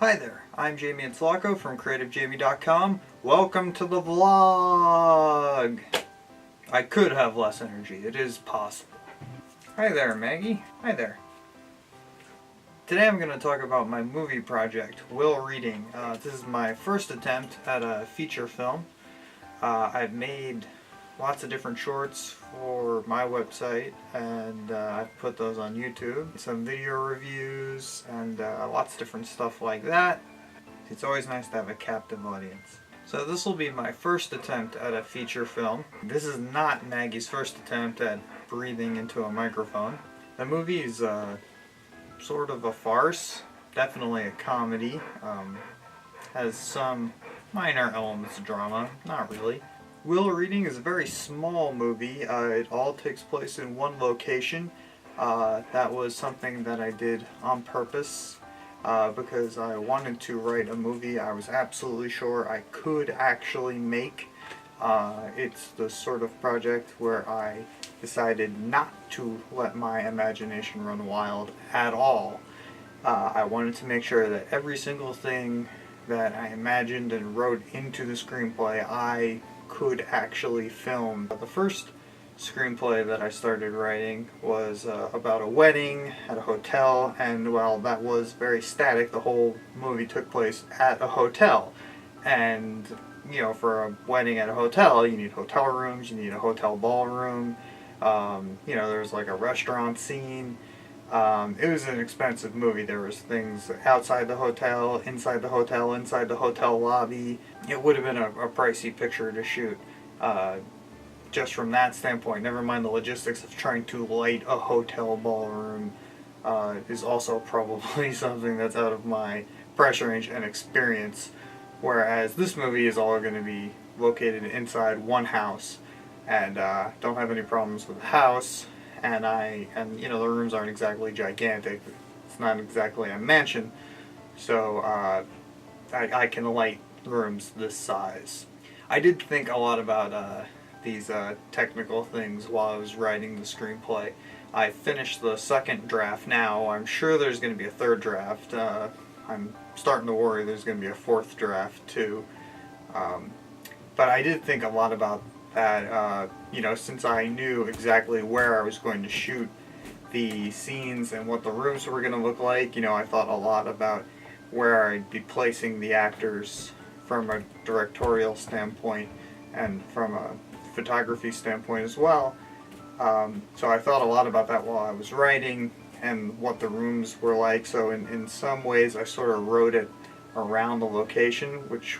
Hi there, I'm Jamie Inslocco from CreativeJamie.com. Welcome to the vlog! I could have less energy, it is possible. Hi there, Maggie. Hi there. Today I'm going to talk about my movie project, Will Reading. This is my first attempt at a feature film. I've made lots of different shorts for my website, and I've put those on YouTube. Some video reviews and lots of different stuff like that. It's always nice to have a captive audience. So this will be my first attempt at a feature film. This is not Maggie's first attempt at breathing into a microphone. The movie is sort of a farce, definitely a comedy. Has some minor elements of drama, not really. Will Reading is a very small movie. It all takes place in one location. That was something that I did on purpose because I wanted to write a movie I was absolutely sure I could actually make. It's the sort of project where I decided not to let my imagination run wild at all. I wanted to make sure that every single thing that I imagined and wrote into the screenplay I could actually film. The first screenplay that I started writing was about a wedding at a hotel, and while that was very static, the whole movie took place at a hotel. And you know, for a wedding at a hotel, you need hotel rooms, you need a hotel ballroom, you know, there's like a restaurant scene. It was an expensive movie. There was things outside the hotel, inside the hotel lobby. It would have been a pricey picture to shoot. Just from that standpoint, never mind the logistics of trying to light a hotel ballroom is also probably something that's out of my price range and experience. Whereas this movie is all going to be located inside one house, and don't have any problems with the house. And you know, the rooms aren't exactly gigantic. It's not exactly a mansion, so I can light rooms this size. I did think a lot about these technical things while I was writing the screenplay. I finished the second draft now. I'm sure there's going to be a third draft. I'm starting to worry there's going to be a fourth draft too. But I did think a lot about that, you know, since I knew exactly where I was going to shoot the scenes and what the rooms were going to look like. You know, I thought a lot about where I'd be placing the actors from a directorial standpoint and from a photography standpoint as well. So I thought a lot about that while I was writing and what the rooms were like. So in some ways I sort of wrote it around the location, which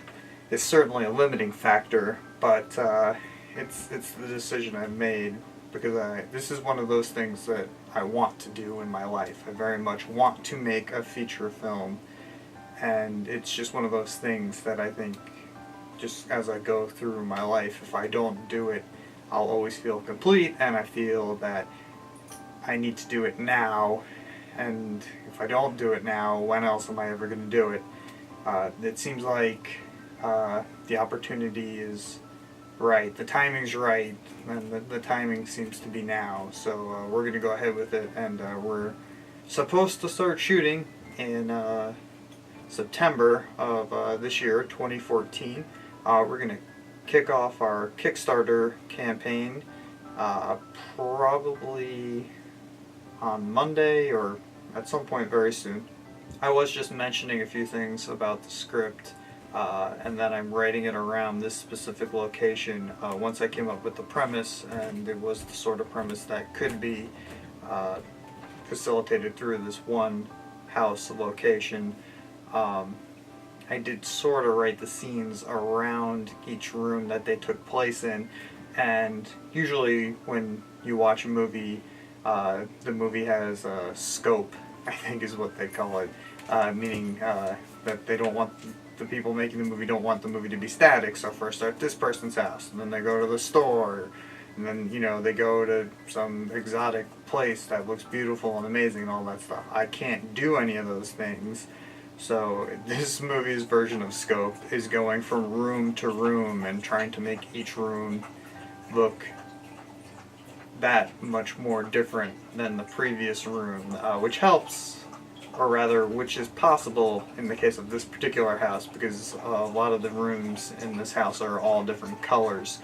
is certainly a limiting factor, but it's the decision I made because this is one of those things that I want to do in my life. I very much want to make a feature film, and it's just one of those things that I think just as I go through my life, if I don't do it, I'll always feel complete, and I feel that I need to do it now, and if I don't do it now, when else am I ever going to do it? It seems like the opportunity is right, the timing's right, and the timing seems to be now, so we're going to go ahead with it, and we're supposed to start shooting in September of this year, 2014. We're going to kick off our Kickstarter campaign probably on Monday or at some point very soon. I was just mentioning a few things about the script, and that I'm writing it around this specific location. Once I came up with the premise, and it was the sort of premise that could be facilitated through this one house location, I did sort of write the scenes around each room that they took place in. And usually when you watch a movie, the movie has a scope, I think is what they call it, meaning that they don't want, the people making the movie don't want the movie to be static. So first they're at this person's house, and then they go to the store, and then, you know, they go to some exotic place that looks beautiful and amazing and all that stuff. I can't do any of those things. So this movie's version of scope is going from room to room and trying to make each room look that much more different than the previous room, which helps or rather, which is possible in the case of this particular house, because a lot of the rooms in this house are all different colors.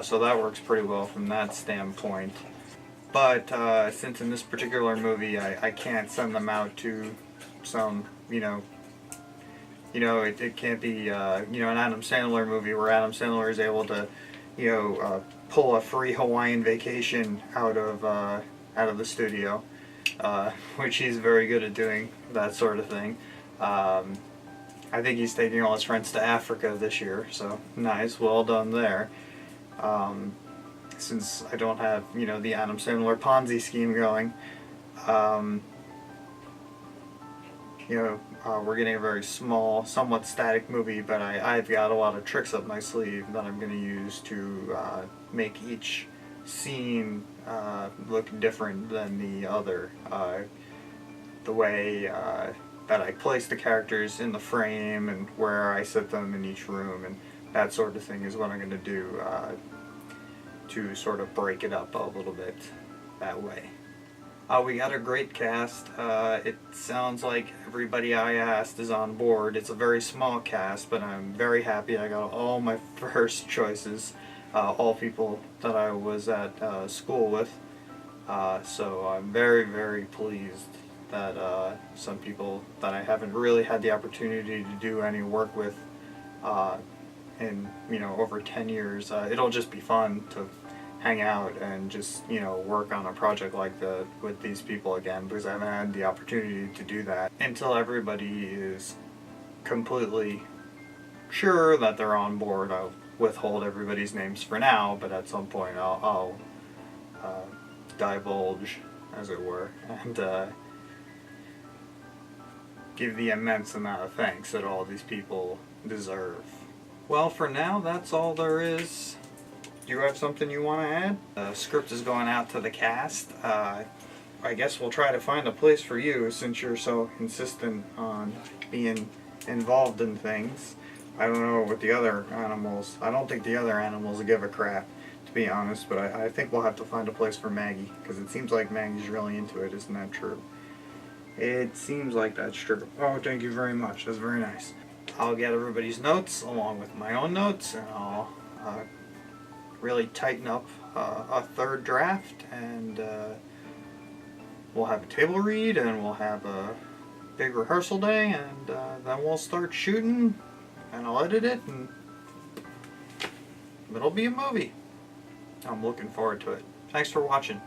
So that works pretty well from that standpoint. But since in this particular movie I can't send them out to some, it can't be, an Adam Sandler movie where Adam Sandler is able to, pull a free Hawaiian vacation out of the studio, which he's very good at doing, that sort of thing. I think he's taking all his friends to Africa this year, so nice, well done there. Since I don't have, the Adam Sandler Ponzi scheme going, we're getting a very small, somewhat static movie, but I've got a lot of tricks up my sleeve that I'm going to use to make each scene look different than the other. The way that I place the characters in the frame and where I set them in each room and that sort of thing is what I'm going to do to sort of break it up a little bit that way. We got a great cast. It sounds like everybody I asked is on board. It's a very small cast, but I'm very happy. I got all my first choices, all people that I was at school with. So I'm very, very pleased that some people that I haven't really had the opportunity to do any work with in over 10 years. It'll just be fun to hang out and just work on a project like that with these people again, because I haven't had the opportunity to do that until everybody is completely sure that they're on board. I'll withhold everybody's names for now, but at some point I'll divulge, as it were, and give the immense amount of thanks that all these people deserve. Well, for now, that's all there is. Do you have something you want to add? The script is going out to the cast. I guess we'll try to find a place for you since you're so insistent on being involved in things. I don't know with the other animals. I don't think the other animals give a crap, to be honest, but I think we'll have to find a place for Maggie, because it seems like Maggie's really into it. Isn't that true? It seems like that's true. Oh, thank you very much. That's very nice. I'll get everybody's notes along with my own notes, and I'll really tighten up a third draft, and we'll have a table read, and we'll have a big rehearsal day, and then we'll start shooting, and I'll edit it, and it'll be a movie. I'm looking forward to it. Thanks for watching.